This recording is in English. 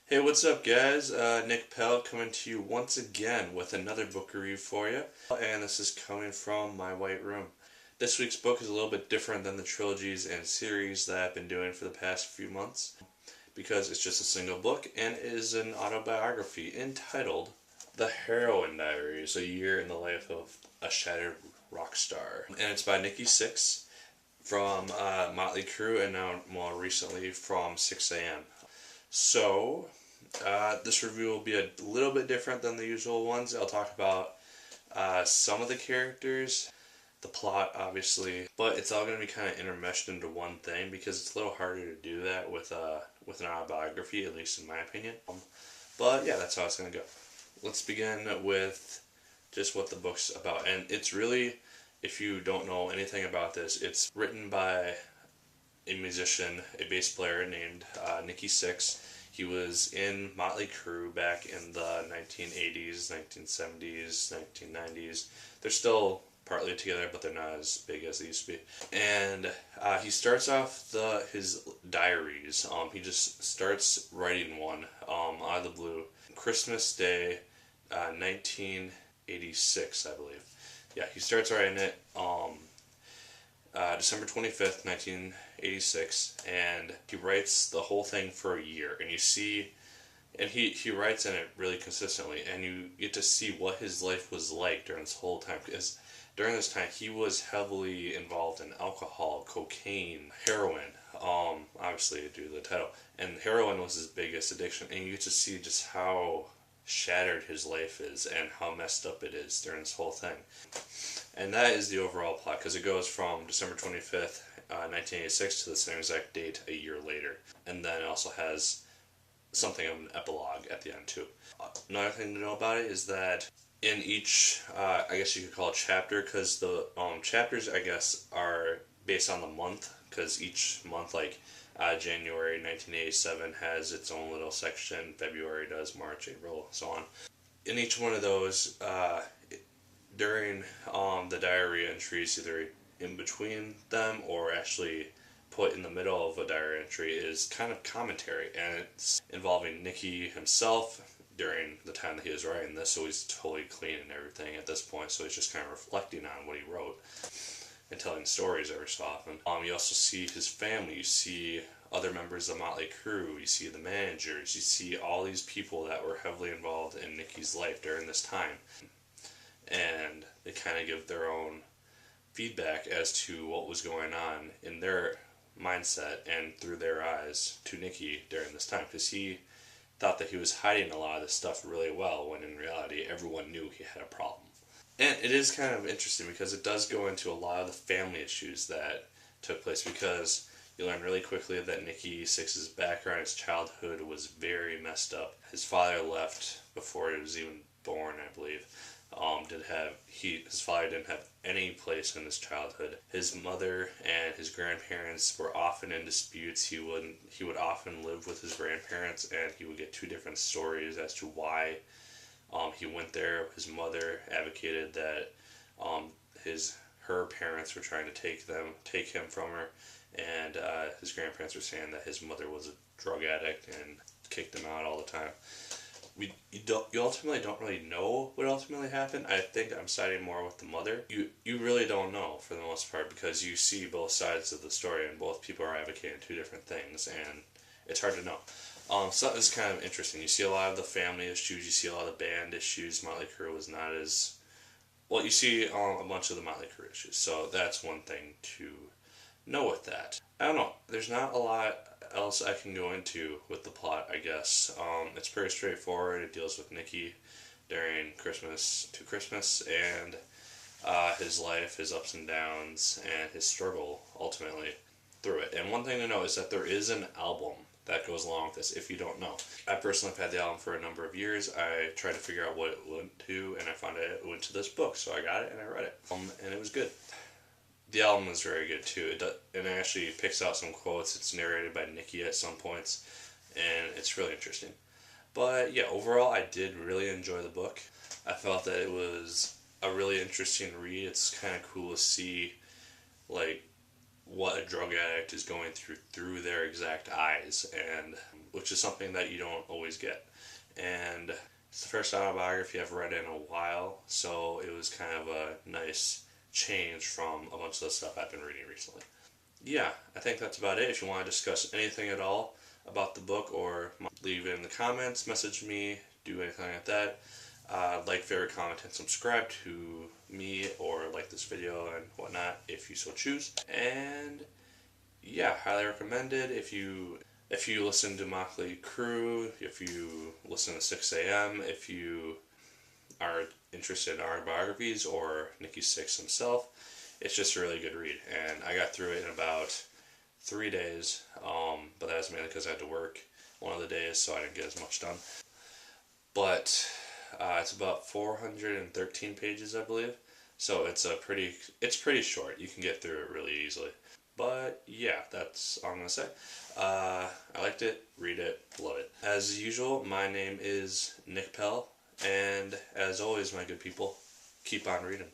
Hey, what's up, guys? Nick Pell coming to you once again with another book review for you. And this is coming from my white room. This week's book is a little bit different than the trilogies and series that I've been doing for the past few months because it's just a single book and it is an autobiography entitled The Heroin Diaries, A Year in the Life of a Shattered Rock Star. And it's by Nikki Sixx from Motley Crue and now more recently from Sixx A.M. So, this review will be a little bit different than the usual ones. I'll talk about some of the characters, the plot obviously, but it's all going to be kind of intermeshed into one thing because it's a little harder to do that with an autobiography, at least in my opinion. But yeah, that's how it's going to go. Let's begin with just what the book's about. And it's really, if you don't know anything about this, it's written by a musician, a bass player named Nikki Sixx. He was in Motley Crue back in the 1980s, 1970s, 1990s. They're still partly together, but they're not as big as they used to be. And he starts off his diaries. He just starts writing one out of the blue. Christmas Day, 1986, I believe. Yeah, he starts writing it December 25th, 1986, and he writes the whole thing for a year. And you see, and he writes in it really consistently, and you get to see what his life was like during this whole time. Because during this time, he was heavily involved in alcohol, cocaine, heroin, obviously due to the title. And heroin was his biggest addiction, and you get to see just how shattered his life is and how messed up it is during this whole thing. And that is the overall plot, because it goes from December 25th, 1986 to the same exact date a year later. And then it also has something of an epilogue at the end too. Another thing to know about it is that in each, I guess you could call it chapter, because the chapters, I guess, are based on the month, because each month, like January 1987 has its own little section, February does, March, April, so on. In each one of those, during the diary entries, either in between them or actually put in the middle of a diary entry, is kind of commentary, and it's involving Nicky himself during the time that he was writing this, so he's totally clean and everything at this point, so he's just kind of reflecting on what he wrote and telling stories every so often. You also see his family, you see other members of Motley Crue, you see the managers, you see all these people that were heavily involved in Nicky's life during this time. And they kind of give their own feedback as to what was going on in their mindset and through their eyes to Nicky during this time, because he thought that he was hiding a lot of this stuff really well, when in reality everyone knew he had a problem. And it is kind of interesting because it does go into a lot of the family issues that took place, because you learn really quickly that Nikki Sixx's background, his childhood was very messed up. His father left before he was even born, I believe. His father didn't have any place in his childhood. His mother and his grandparents were often in disputes. He would often live with his grandparents, and he would get two different stories as to why he went there. His mother advocated that her parents were trying to take him from her, and his grandparents were saying that his mother was a drug addict and kicked him out all the time. You ultimately don't really know what ultimately happened. I think I'm siding more with the mother. You really don't know for the most part, because you see both sides of the story and both people are advocating two different things, and it's hard to know. So it's kind of interesting. You see a lot of the family issues, you see a lot of the band issues. Motley Crue was not as well. You see a bunch of the Motley Crue issues, so that's one thing to know with that. I don't know. There's not a lot else I can go into with the plot, I guess. It's pretty straightforward. It deals with Nicky during Christmas to Christmas, and his life, his ups and downs, and his struggle ultimately through it. And one thing to know is that there is an album that goes along with this, if you don't know. I personally have had the album for a number of years. I tried to figure out what it went to, and I found it went to this book, so I got it and I read it. And it was good. The album is very good too. It actually picks out some quotes. It's narrated by Nicky at some points, and it's really interesting. But yeah, overall, I did really enjoy the book. I felt that it was a really interesting read. It's kind of cool to see, like, what a drug addict is going through their exact eyes, and which is something that you don't always get. And it's the first autobiography I've read in a while, so it was kind of a nice change from a bunch of the stuff I've been reading recently. Yeah, I think that's about it. If you want to discuss anything at all about the book, or leave it in the comments, message me, do anything like that. Like, favorite, comment, and subscribe to me, or like this video and whatnot if you so choose. And yeah, highly recommended. If you listen to Motley Crue, if you listen to Sixx A.M, if you are interested in autobiographies or Nikki Sixx himself, it's just a really good read. And I got through it in about 3 days, but that was mainly because I had to work one of the days, so I didn't get as much done. But it's about 413 pages, I believe. So it's pretty short. You can get through it really easily. But yeah, that's all I'm gonna say. I liked it, read it, love it. As usual, my name is Nick Pell, and as always, my good people, keep on reading.